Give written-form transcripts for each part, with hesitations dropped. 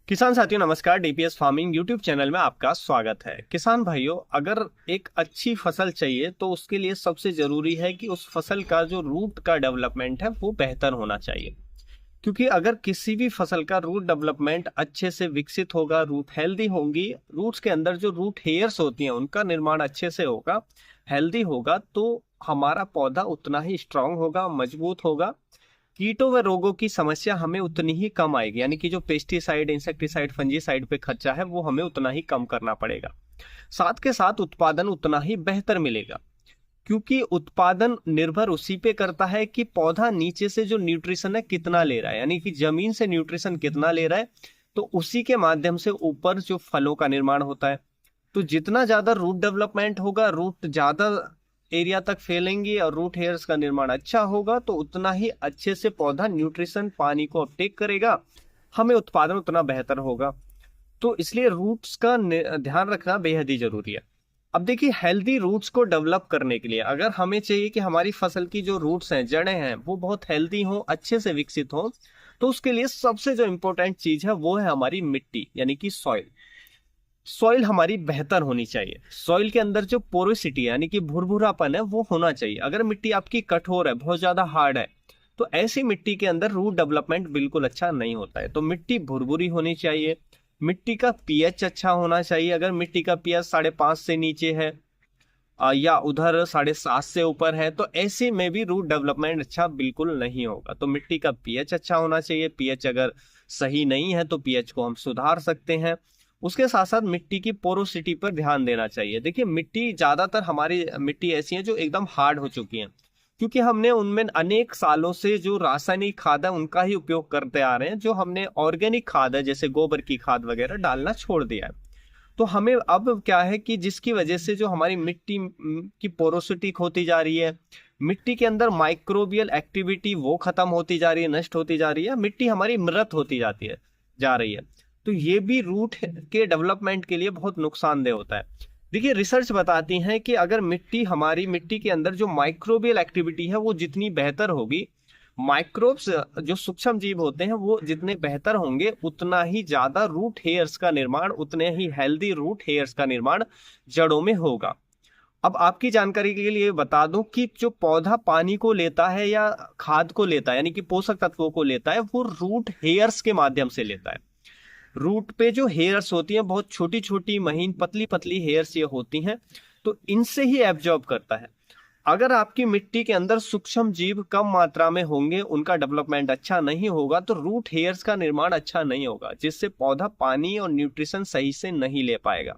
किसान साथियों नमस्कार। डीपीएस फार्मिंग यूट्यूब चैनल में आपका स्वागत है। किसान भाइयों, अगर एक अच्छी फसल चाहिए तो उसके लिए सबसे जरूरी है कि उस फसल का जो रूट का डेवलपमेंट है वो बेहतर होना चाहिए। क्योंकि अगर किसी भी फसल का रूट डेवलपमेंट अच्छे से विकसित होगा, रूट हेल्दी होंगी, रूट्स के अंदर जो रूट हेयर्स होती हैं उनका निर्माण अच्छे से होगा, हेल्दी होगा, तो हमारा पौधा उतना ही स्ट्रांग होगा, मजबूत होगा। कीटों व रोगों की समस्या हमें उतनी ही कम आएगी, यानी कि जो पेस्टिसाइड, इंसेक्टिसाइड, फंजीसाइड पे खर्चा है वो हमें उतना ही कम करना पड़ेगा। साथ के साथ उत्पादन उतना ही बेहतर मिलेगा, क्योंकि उत्पादन निर्भर उसी पे करता है कि पौधा नीचे से जो न्यूट्रिशन है कितना ले रहा है, यानी कि जमीन से न्यूट्रिशन कितना ले रहा है, तो उसी के माध्यम से ऊपर जो फलों का निर्माण होता है। तो जितना ज्यादा रूट डेवलपमेंट होगा, रूट ज्यादा एरिया तक फैलेंगी और रूट हेयर्स का निर्माण अच्छा होगा, तो उतना ही अच्छे से पौधा न्यूट्रिशन पानी को अपटेक करेगा, हमें उत्पादन उतना बेहतर होगा। तो इसलिए रूट्स का ध्यान रखना बेहद ही जरूरी है। अब देखिए, हेल्दी रूट्स को डेवलप करने के लिए अगर हमें चाहिए कि हमारी फसल की जो रूट्स हैं, जड़ें हैं, वो बहुत हेल्दी हों, अच्छे से विकसित हों, तो उसके लिए सबसे जो इंपॉर्टेंट चीज है वो है हमारी मिट्टी, यानी कि सॉइल। सॉइल हमारी बेहतर होनी चाहिए। सॉइल के अंदर जो पोरोसिटी यानी कि भुरभुरापन है वो होना चाहिए। अगर मिट्टी आपकी कठोर है, बहुत ज्यादा हार्ड है, तो ऐसी मिट्टी के अंदर रूट डेवलपमेंट बिल्कुल अच्छा नहीं होता है। तो मिट्टी भुरभुरी होनी चाहिए। मिट्टी का पीएच अच्छा होना चाहिए। अगर मिट्टी का पीएच 5.5 से नीचे है या उधर 7.5 से ऊपर है, तो ऐसे में भी रूट डेवलपमेंट अच्छा बिल्कुल नहीं होगा। तो मिट्टी का पीएच अच्छा होना चाहिए। पीएच अगर सही नहीं है तो पीएच को हम सुधार सकते हैं। उसके साथ साथ मिट्टी की पोरोसिटी पर ध्यान देना चाहिए। देखिए, मिट्टी ज्यादातर हमारी मिट्टी ऐसी है जो एकदम हार्ड हो चुकी है, क्योंकि हमने उनमें अनेक सालों से जो रासायनिक खाद है उनका ही उपयोग करते आ रहे हैं। जो हमने ऑर्गेनिक खाद है, जैसे गोबर की खाद वगैरह, डालना छोड़ दिया है। तो हमें अब क्या है कि जिसकी वजह से जो हमारी मिट्टी की पोरोसिटी होती जा रही है, मिट्टी के अंदर माइक्रोबियल एक्टिविटी वो खत्म होती जा रही है, नष्ट होती जा रही है, मिट्टी हमारी मृत होती जाती है, जा रही है। तो ये भी रूट के डेवलपमेंट के लिए बहुत नुकसानदेह होता है। देखिए, रिसर्च बताती है कि अगर हमारी मिट्टी के अंदर जो माइक्रोबियल एक्टिविटी है वो जितनी बेहतर होगी, माइक्रोब्स जो सूक्ष्म जीव होते हैं वो जितने बेहतर होंगे, उतना ही ज्यादा रूट हेयर्स का निर्माण, उतने ही हेल्दी रूट हेयर्स का निर्माण जड़ों में होगा। अब आपकी जानकारी के लिए बता दूं कि जो पौधा पानी को लेता है या खाद को लेता है, यानी कि पोषक तत्वों को लेता है, वो रूट हेयर्स के माध्यम से लेता है। रूट पे जो हेयर्स होती हैं, बहुत छोटी छोटी महीन पतली पतली हेयर्स ये होती हैं, तो इनसे ही एब्जॉर्ब करता है। अगर आपकी मिट्टी के अंदर सूक्ष्म जीव कम मात्रा में होंगे, उनका डेवलपमेंट अच्छा नहीं होगा, तो रूट हेयर्स का निर्माण अच्छा नहीं होगा, जिससे पौधा पानी और न्यूट्रिशन सही से नहीं ले पाएगा।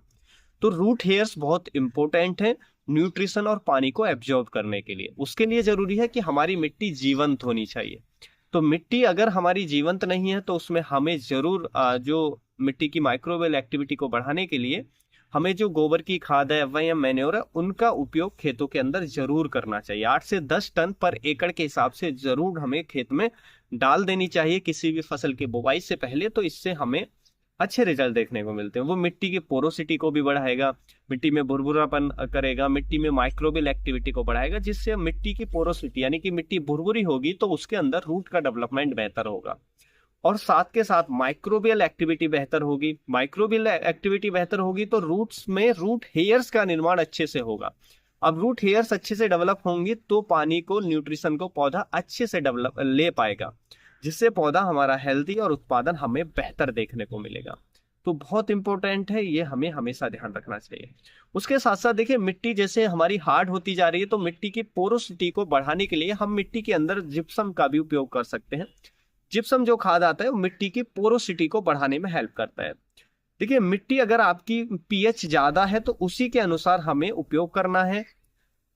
तो रूट हेयर्स बहुत इंपॉर्टेंट है न्यूट्रिशन और पानी को एब्जॉर्ब करने के लिए। उसके लिए जरूरी है कि हमारी मिट्टी जीवंत होनी चाहिए। तो मिट्टी अगर हमारी जीवंत नहीं है तो उसमें हमें जरूर जो मिट्टी की माइक्रोवेल एक्टिविटी को बढ़ाने के लिए हमें जो गोबर की खाद है वह या मैन्योर है, उनका उपयोग खेतों के अंदर जरूर करना चाहिए। 8 से 10 टन पर एकड़ के हिसाब से जरूर हमें खेत में डाल देनी चाहिए किसी भी फसल की बुवाई से पहले। तो इससे हमें अच्छे रिजल्ट देखने को मिलते हैं। वो मिट्टी की पोरोसिटी को भी बढ़ाएगा, मिट्टी में भुरभुरापन करेगा, मिट्टी में माइक्रोबियल एक्टिविटी को बढ़ाएगा, जिससे मिट्टी की पोरोसिटी यानी कि मिट्टी भुरभुरी होगी तो उसके अंदर रूट का डेवलपमेंट बेहतर होगा। और साथ के साथ माइक्रोबियल एक्टिविटी बेहतर होगी। माइक्रोबियल एक्टिविटी बेहतर होगी तो रूट्स में रूट हेयर्स का निर्माण अच्छे से होगा। अब रूट हेयर्स अच्छे से डेवलप होंगी तो पानी को, न्यूट्रिशन को पौधा अच्छे से डेवलप ले पाएगा, जिससे पौधा हमारा हेल्दी और उत्पादन हमें बेहतर देखने को मिलेगा। तो बहुत इंपॉर्टेंट है, ये हमें हमेशा ध्यान रखना चाहिए। उसके साथ साथ देखिए, मिट्टी जैसे हमारी हार्ड होती जा रही है, तो मिट्टी की पोरोसिटी को बढ़ाने के लिए हम मिट्टी के अंदर जिप्सम का भी उपयोग कर सकते हैं। जिप्सम जो खाद आता है वो मिट्टी की पोरोसिटी को बढ़ाने में हेल्प करता है। देखिए, मिट्टी अगर आपकी पीएच ज्यादा है तो उसी के अनुसार हमें उपयोग करना है।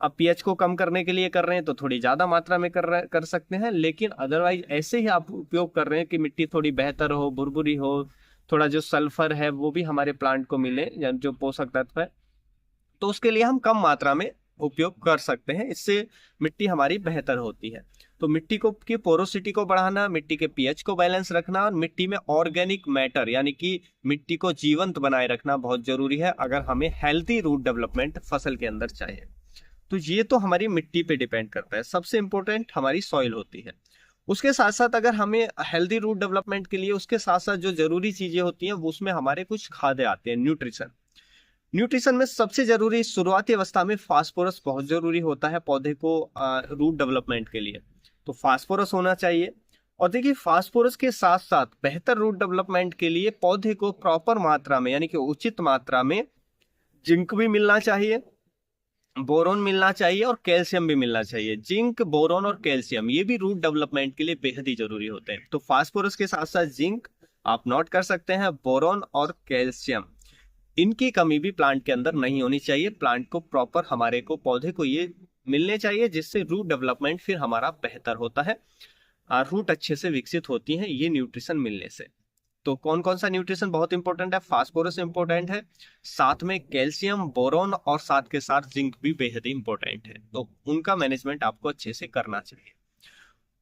अब पीएच को कम करने के लिए कर रहे हैं तो थोड़ी ज्यादा मात्रा में कर सकते हैं, लेकिन अदरवाइज ऐसे ही आप उपयोग कर रहे हैं कि मिट्टी थोड़ी बेहतर हो, भुरभुरी हो, थोड़ा जो सल्फर है वो भी हमारे प्लांट को मिले, जो पोषक तत्व है, तो उसके लिए हम कम मात्रा में उपयोग कर सकते हैं। इससे मिट्टी हमारी बेहतर होती है। तो मिट्टी को की पोरोसिटी को बढ़ाना, मिट्टी के पीएच को बैलेंस रखना और मिट्टी में ऑर्गेनिक मैटर यानी कि मिट्टी को जीवंत बनाए रखना बहुत जरूरी है, अगर हमें हेल्थी रूट डेवलपमेंट फसल के अंदर चाहिए। तो ये तो हमारी मिट्टी पे डिपेंड करता है। सबसे इंपॉर्टेंट हमारी सॉइल होती है। उसके साथ साथ अगर हमें हेल्दी रूट डेवलपमेंट के लिए उसके साथ साथ जो जरूरी चीजें होती हैं वो उसमें हमारे कुछ खाद्य आते हैं, न्यूट्रिशन। न्यूट्रिशन में सबसे जरूरी शुरुआती अवस्था में फास्फोरस बहुत जरूरी होता है पौधे को रूट डेवलपमेंट के लिए, तो फास्फोरस होना चाहिए। और देखिए फास्फोरस के साथ साथ बेहतर रूट डेवलपमेंट के लिए पौधे को प्रॉपर मात्रा में यानी कि उचित मात्रा में जिंक भी मिलना चाहिए, बोरोन मिलना चाहिए और कैल्शियम भी मिलना चाहिए। जिंक, बोरोन और कैल्शियम ये भी रूट डेवलपमेंट के लिए बेहद ही जरूरी होते हैं। तो फास्फोरस के साथ साथ जिंक आप नोट कर सकते हैं, बोरोन और कैल्शियम, इनकी कमी भी प्लांट के अंदर नहीं होनी चाहिए। प्लांट को प्रॉपर हमारे को पौधे को ये मिलने चाहिए जिससे रूट डेवलपमेंट फिर हमारा बेहतर होता है और रूट अच्छे से विकसित होती है ये न्यूट्रिशन मिलने से। तो कौन कौन सा न्यूट्रिशन बहुत इंपॉर्टेंट है? फास्फोरस इंपॉर्टेंट है, साथ में कैल्शियम, बोरोन और साथ के साथ जिंक भी बेहद ही इंपॉर्टेंट है, तो उनका मैनेजमेंट आपको अच्छे से करना चाहिए।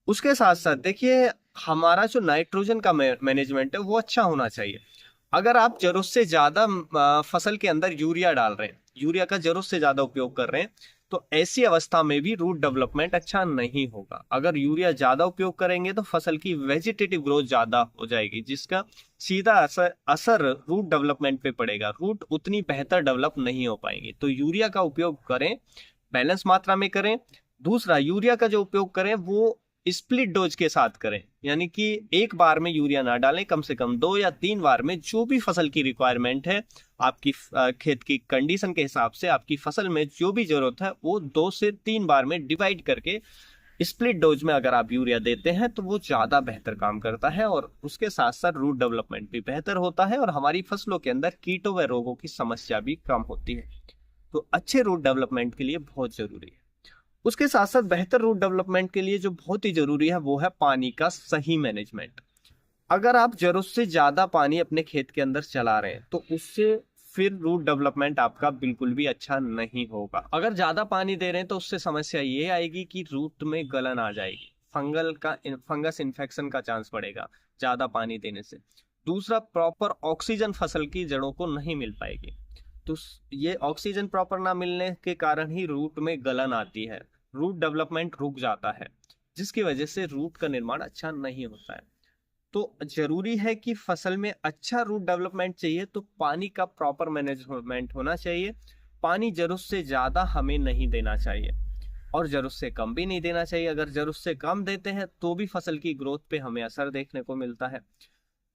उसके साथ साथ देखिए हमारा जो नाइट्रोजन का मैनेजमेंट है वो अच्छा होना चाहिए। अगर आप जरूरत से ज्यादा फसल के अंदर यूरिया डाल रहे हैं, यूरिया का जरूरत से ज्यादा उपयोग कर रहे हैं, तो ऐसी अवस्था में भी रूट डेवलपमेंट अच्छा नहीं होगा। अगर यूरिया ज्यादा उपयोग करेंगे तो फसल की वेजिटेटिव ग्रोथ ज्यादा हो जाएगी, जिसका सीधा असर रूट डेवलपमेंट पे पड़ेगा, रूट उतनी बेहतर डेवलप नहीं हो पाएंगी। तो यूरिया का उपयोग करें, बैलेंस मात्रा में करें। दूसरा, यूरिया का जो उपयोग करें वो स्प्लिट डोज के साथ करें, यानी कि एक बार में यूरिया ना डालें, कम से कम 2 या 3 बार में जो भी फसल की रिक्वायरमेंट है, आपकी खेत की कंडीशन के हिसाब से आपकी फसल में जो भी जरूरत है वो 2 से 3 बार में डिवाइड करके स्प्लिट डोज में अगर आप यूरिया देते हैं तो वो ज्यादा बेहतर काम करता है और उसके साथ साथ रूट डेवलपमेंट भी बेहतर होता है और हमारी फसलों के अंदर कीटों व रोगों की समस्या भी कम होती है। तो अच्छे रूट डेवलपमेंट के लिए बहुत जरूरी है। उसके साथ साथ बेहतर रूट डेवलपमेंट के लिए जो बहुत ही जरूरी है वो है पानी का सही मैनेजमेंट। अगर आप जरूरत से ज्यादा पानी अपने खेत के अंदर चला रहे हैं तो उससे फिर रूट डेवलपमेंट आपका बिल्कुल भी अच्छा नहीं होगा। अगर ज्यादा पानी दे रहे हैं तो उससे समस्या ये आएगी कि रूट में गलन आ जाएगी, फंगस इन्फेक्शन का चांस बढ़ेगा ज्यादा पानी देने से। दूसरा, प्रॉपर ऑक्सीजन फसल की जड़ों को नहीं मिल पाएगी, तो ये ऑक्सीजन प्रॉपर ना मिलने के कारण ही रूट में गलन आती है, रूट डेवलपमेंट रुक जाता है, जिसकी वजह से रूट का निर्माण अच्छा नहीं होता है। तो जरूरी है कि फसल में अच्छा रूट डेवलपमेंट चाहिए तो पानी का प्रॉपर मैनेजमेंट होना चाहिए। पानी जरूरत से ज्यादा हमें नहीं देना चाहिए और जरूरत से कम भी नहीं देना चाहिए। अगर जरूरत से कम देते हैं तो भी फसल की ग्रोथ पे हमें असर देखने को मिलता है।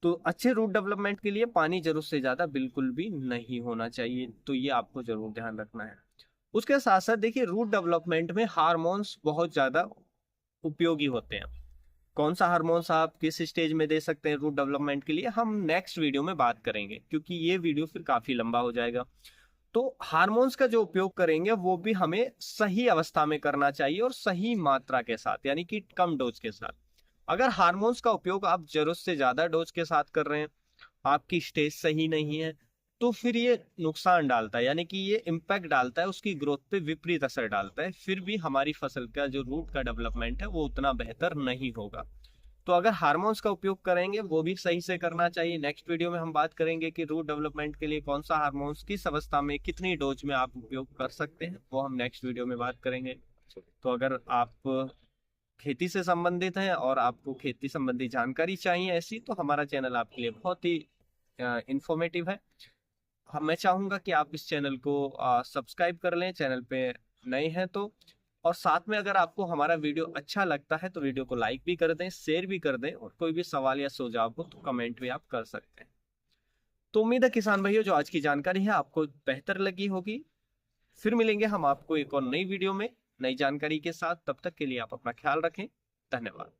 तो अच्छे रूट डेवलपमेंट के लिए पानी जरूरत से ज्यादा बिल्कुल भी नहीं होना चाहिए, तो ये आपको जरूर ध्यान रखना है। उसके साथ साथ देखिए रूट डेवलपमेंट में हार्मोन्स बहुत ज्यादा उपयोगी होते हैं। कौन सा हार्मोन्स आप किस स्टेज में दे सकते हैं रूट डेवलपमेंट के लिए, हम नेक्स्ट वीडियो में बात करेंगे क्योंकि ये वीडियो फिर काफी लंबा हो जाएगा। तो हार्मोन्स का जो उपयोग करेंगे वो भी हमें सही अवस्था में करना चाहिए और सही मात्रा के साथ, यानी कि कम डोज के साथ। अगर हार्मोन्स का उपयोग आप जरूरत से ज्यादा डोज के साथ कर रहे हैं, आपकी स्टेज सही नहीं है, तो फिर ये नुकसान डालता है, यानी कि ये इम्पैक्ट डालता है, उसकी ग्रोथ पे विपरीत असर डालता है। फिर भी हमारी फसल का जो रूट का डेवलपमेंट है वो उतना बेहतर नहीं होगा। तो अगर हार्मोन्स का उपयोग करेंगे वो भी सही से करना चाहिए। नेक्स्ट वीडियो में हम बात करेंगे कि रूट डेवलपमेंट के लिए कौन सा हार्मोन्स किस अवस्था में कितनी डोज में आप उपयोग कर सकते हैं, वो हम नेक्स्ट वीडियो में बात करेंगे। तो अगर आप खेती से संबंधित हैं और आपको खेती संबंधी जानकारी चाहिए ऐसी, तो हमारा चैनल आपके लिए बहुत ही इंफॉर्मेटिव है। मैं चाहूंगा कि आप इस चैनल को सब्सक्राइब कर लें, चैनल पे नए हैं तो। और साथ में अगर आपको हमारा वीडियो अच्छा लगता है तो वीडियो को लाइक भी कर दें, शेयर भी कर दें, और कोई भी सवाल या सुझाव हो तो कमेंट भी आप कर सकते हैं। तो उम्मीद है किसान भाइयों जो आज की जानकारी है आपको बेहतर लगी होगी। फिर मिलेंगे हम आपको एक और नई वीडियो में नई जानकारी के साथ। तब तक के लिए आप अपना ख्याल रखें। धन्यवाद।